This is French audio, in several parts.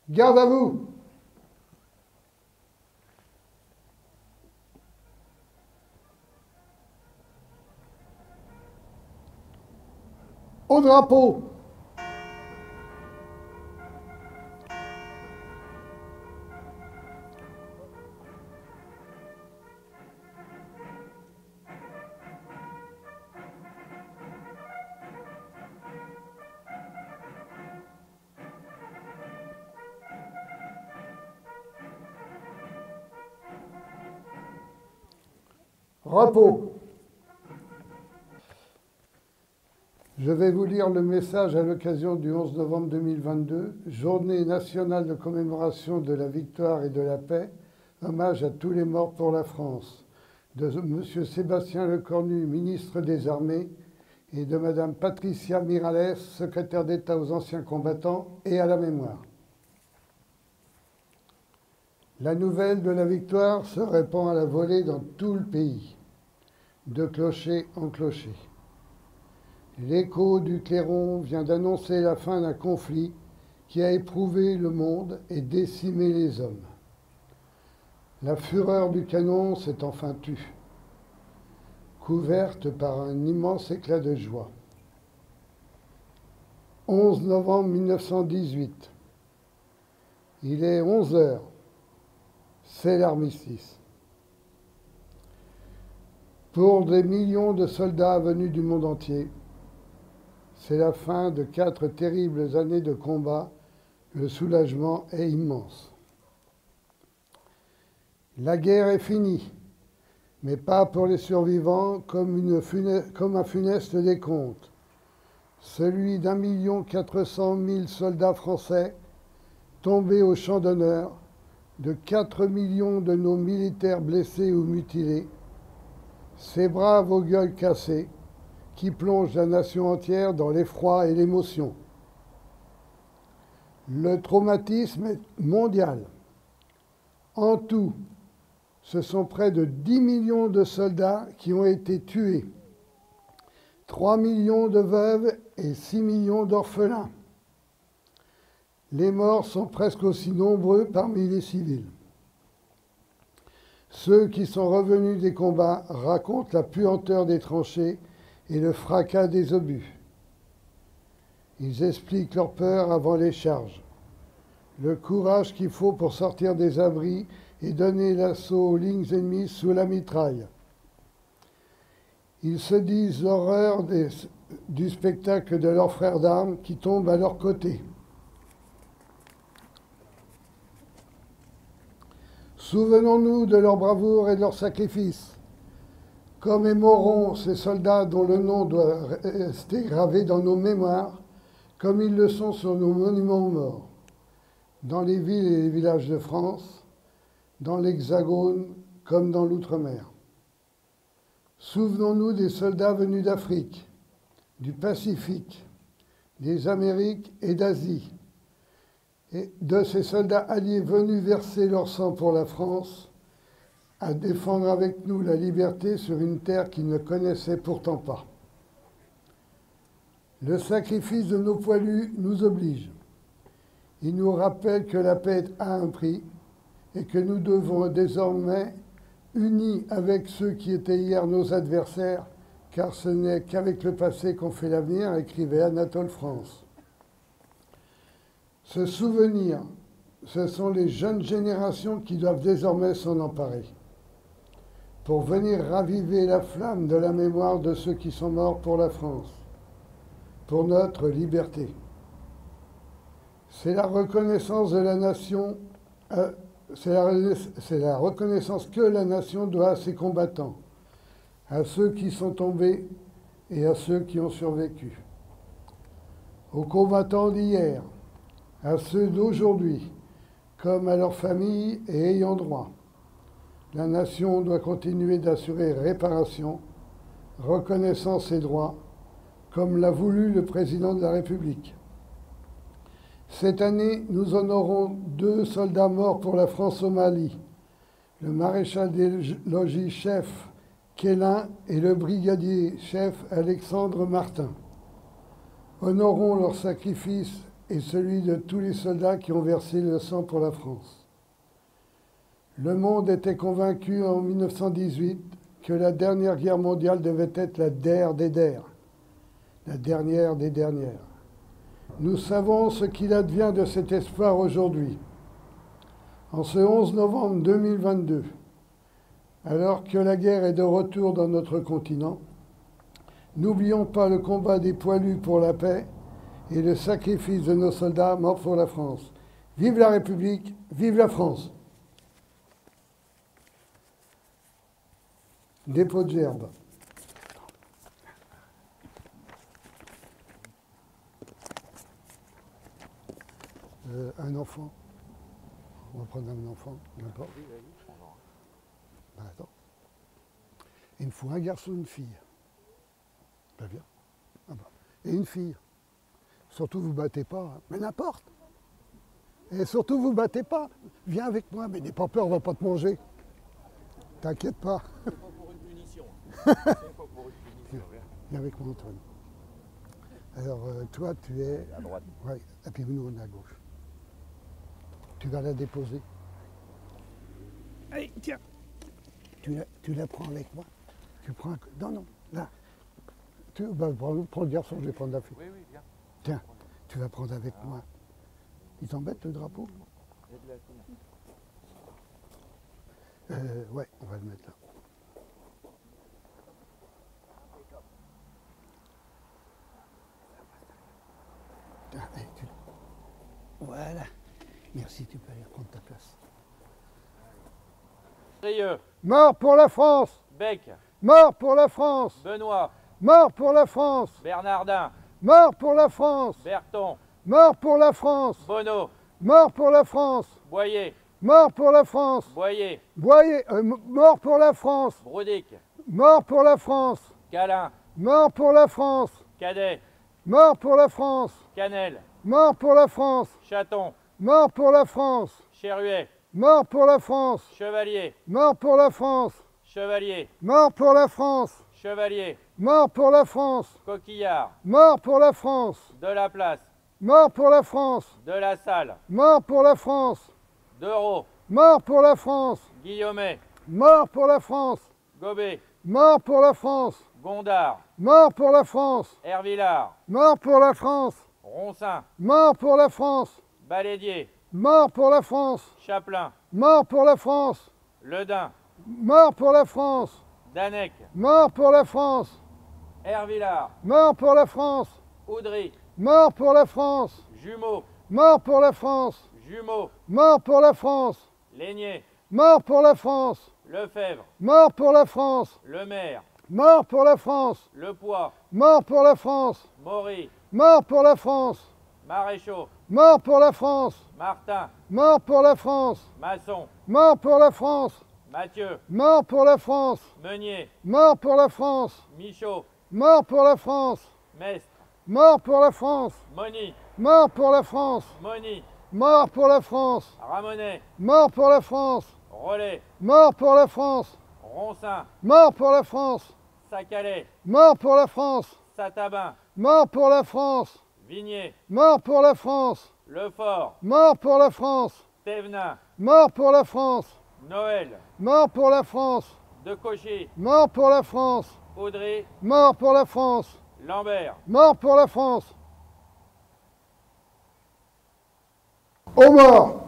Garde à vous! Au drapeau! Repos. Je vais vous lire le message à l'occasion du 11 novembre 2022, journée nationale de commémoration de la victoire et de la paix, hommage à tous les morts pour la France, de M. Sébastien Lecornu, ministre des Armées, et de Mme Patricia Miralles, secrétaire d'État aux anciens combattants et à la mémoire. La nouvelle de la victoire se répand à la volée dans tout le pays, de clocher en clocher. L'écho du clairon vient d'annoncer la fin d'un conflit qui a éprouvé le monde et décimé les hommes. La fureur du canon s'est enfin tue, couverte par un immense éclat de joie. 11 novembre 1918. Il est 11 heures. C'est l'armistice. Pour des millions de soldats venus du monde entier, c'est la fin de 4 terribles années de combat. Le soulagement est immense. La guerre est finie, mais pas pour les survivants comme un funeste décompte. Celui d'1,4 million de soldats français tombés au champ d'honneur, de 4 millions de nos militaires blessés ou mutilés, ces braves aux gueules cassées qui plongent la nation entière dans l'effroi et l'émotion. Le traumatisme est mondial. En tout, ce sont près de 10 millions de soldats qui ont été tués, 3 millions de veuves et 6 millions d'orphelins. Les morts sont presque aussi nombreux parmi les civils. Ceux qui sont revenus des combats racontent la puanteur des tranchées et le fracas des obus. Ils expliquent leur peur avant les charges, le courage qu'il faut pour sortir des abris et donner l'assaut aux lignes ennemies sous la mitraille. Ils se disent l'horreur du spectacle de leurs frères d'armes qui tombent à leur côté. Souvenons-nous de leur bravoure et de leur sacrifice. Commémorons ces soldats dont le nom doit rester gravé dans nos mémoires, comme ils le sont sur nos monuments aux morts, dans les villes et les villages de France, dans l'Hexagone comme dans l'Outre-mer. Souvenons-nous des soldats venus d'Afrique, du Pacifique, des Amériques et d'Asie, et de ces soldats alliés venus verser leur sang pour la France, à défendre avec nous la liberté sur une terre qu'ils ne connaissaient pourtant pas. Le sacrifice de nos poilus nous oblige. Il nous rappelle que la paix a un prix et que nous devons désormais, unis avec ceux qui étaient hier nos adversaires, car ce n'est qu'avec le passé qu'on fait l'avenir, écrivait Anatole France. Ce souvenir, ce sont les jeunes générations qui doivent désormais s'en emparer, pour venir raviver la flamme de la mémoire de ceux qui sont morts pour la France, pour notre liberté. C'est la reconnaissance de la nation, c'est la reconnaissance que la nation doit à ses combattants, à ceux qui sont tombés et à ceux qui ont survécu. Aux combattants d'hier, à ceux d'aujourd'hui, comme à leurs familles et ayants droit. La nation doit continuer d'assurer réparation, reconnaissant ses droits, comme l'a voulu le président de la République. Cette année, nous honorons 2 soldats morts pour la France au Mali, le maréchal des logis chef Kélin et le brigadier chef Alexandre Martin. Honorons leur sacrifice et celui de tous les soldats qui ont versé le sang pour la France. Le monde était convaincu en 1918 que la dernière guerre mondiale devait être la der des der, la dernière des dernières. Nous savons ce qu'il advient de cet espoir aujourd'hui. En ce 11 novembre 2022, alors que la guerre est de retour dans notre continent, n'oublions pas le combat des poilus pour la paix et le sacrifice de nos soldats morts pour la France. Vive la République, vive la France! Dépôt de gerbe. Un enfant. On va prendre un enfant, n'importe. Ben, attends. Il me faut un garçon et une fille. Pas bien. Ah ben. Et une fille. Surtout, vous battez pas. Hein. Mais n'importe. Et surtout, vous battez pas. Viens avec moi, mais n'aie pas peur, on va pas te manger. T'inquiète pas. C'est pas pour une punition. C'est pas pour une punition. Viens avec moi, Antoine. Alors, toi, tu es... À droite. Oui, et puis nous, on est à gauche. Tu vas la déposer. Allez, tiens. Tu la prends avec moi. Tu prends un... Non, non, là. Prends le garçon, je vais prendre la fille. Oui, oui, viens. Tiens, tu vas prendre avec moi. Ils t'embêtent, le drapeau? Ouais, on va le mettre là. Tiens, allez, Voilà. Merci, tu peux aller prendre ta place. Rieux, Mort pour la France! Bec, Mort pour la France! Benoît, Mort pour la France! Bernardin, Mort pour la France! Berton, Mort pour la France! Bonneau, Mort pour la France! Boyer, Mort pour la France! Boyer, Boyer, mort pour la France! Broudic, Mort pour la France! Calin, Mort pour la France! Cadet, Mort pour la France! Canel, Mort pour la France! Chaton, Mort pour la France! Cherruet, Mort pour la France! Chevalier, Mort pour la France! Chevalier, Mort pour la France! Chevalier, Mort pour la France! Coquillard, Mort pour la France! de la Place, Mort pour la France! de la Salle, Mort pour la France! d'Euro, Mort pour la France! Guillaumet, Mort pour la France! Gobet, Mort pour la France! Gondard, Mort pour la France! Hervillard, Mort pour la France! Ronsin, Mort pour la France! Balédier, Mort pour la France! Chaplin, Mort pour la France! Ledin, Mort pour la France! Danec, Mort pour la France! Hervillard, Mort pour la France! Audry, Mort pour la France! Jumeau, Mort pour la France! Jumeau, Mort pour la France! Lénier, Mort pour la France! Lefebvre, Mort pour la France! Le Maire, Mort pour la France! Le Poix, Mort pour la France! Maury, Mort pour la France! Maréchaux, Mort pour la France! Martin, Mort pour la France! Masson, Mort pour la France! Mathieu, Mort pour la France! Meunier, Mort pour la France! Michaud, Mort pour la France! Mestre, Mort pour la France! Moni, Mort pour la France! Moni, Mort pour la France! Ramonet, Mort pour la France! Rollet, Mort pour la France! Ronsin, Mort pour la France! Sacalais, Mort pour la France! Satabin, Mort pour la France! Vigné, Mort pour la France! Lefort, Mort pour la France! Thévenin, Mort pour la France! Noël, Mort pour la France! De Cauchy, Mort pour la France! Audrey, Mort pour la France! Lambert. Mort pour la France! Au mort!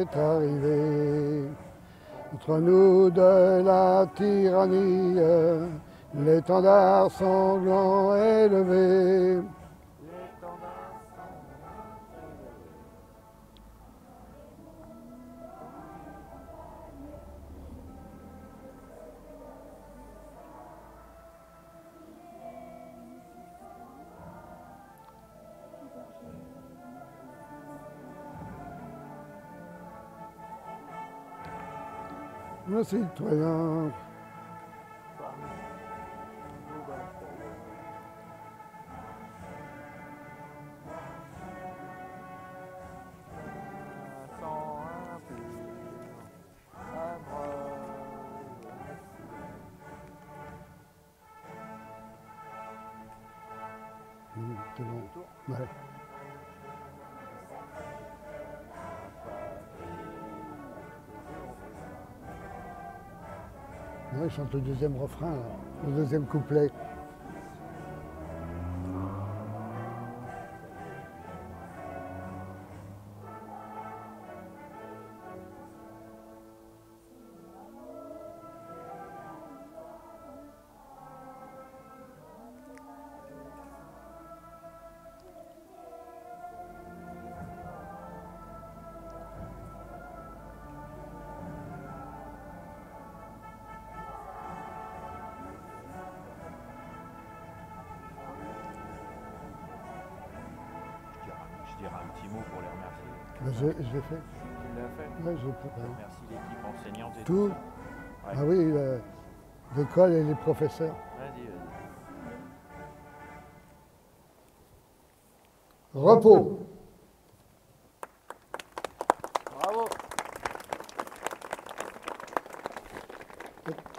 est arrivé. Contre nous de la tyrannie, l'étendard sanglant est levé. Nos citoyens, c'est bon. Ouais. Ouais, il chante le deuxième refrain, là, le deuxième couplet. Je dirais un petit mot pour les remercier. Ben, je l'ai fait. Tu l'as fait? Ouais, ouais. Merci l'équipe enseignante et Tout. tout ça. Ouais. Ah oui, l'école et les professeurs. Vas-y, vas-y. Repos. Bravo.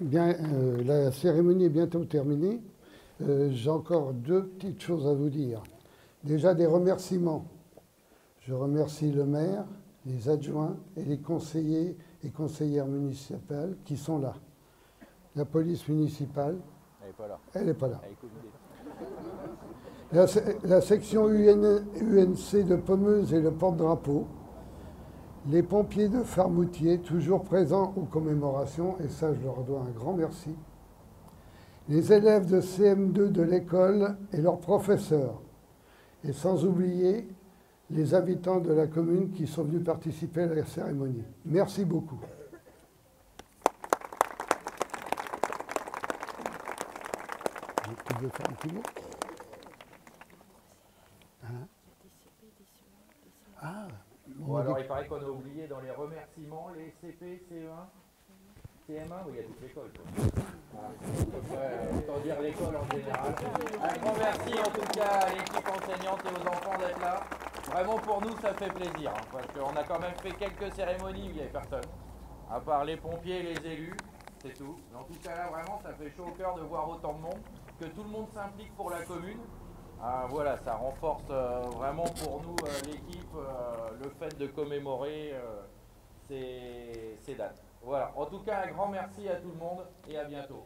Bien, la cérémonie est bientôt terminée. J'ai encore deux petites choses à vous dire. Déjà des remerciements. Je remercie le maire, les adjoints et les conseillers et conseillères municipales qui sont là. La police municipale, Elle n'est pas là. elle n'est pas là. Elle est covidée. La section UNC de Pommeuse et le porte-drapeau. Les pompiers de Farmoutier, toujours présents aux commémorations, et ça je leur dois un grand merci. Les élèves de CM2 de l'école et leurs professeurs. Et sans oublier les habitants de la commune qui sont venus participer à la cérémonie. Merci beaucoup. Tu veux faire un petit mot? Hein? Ah, Bon, alors il paraît qu'on a oublié dans les remerciements les CP, CE1, CM1, oui, il y a toute l'école. Autant dire l'école en général. Un grand merci en tout cas à l'équipe enseignante et aux enfants d'être là. Vraiment pour nous ça fait plaisir, hein, parce qu'on a quand même fait quelques cérémonies où il n'y avait personne. À part les pompiers et les élus, c'est tout. Mais en tout cas là vraiment ça fait chaud au cœur de voir autant de monde, que tout le monde s'implique pour la commune. Voilà, ça renforce vraiment pour nous l'équipe le fait de commémorer ces dates. Voilà, en tout cas un grand merci à tout le monde et à bientôt.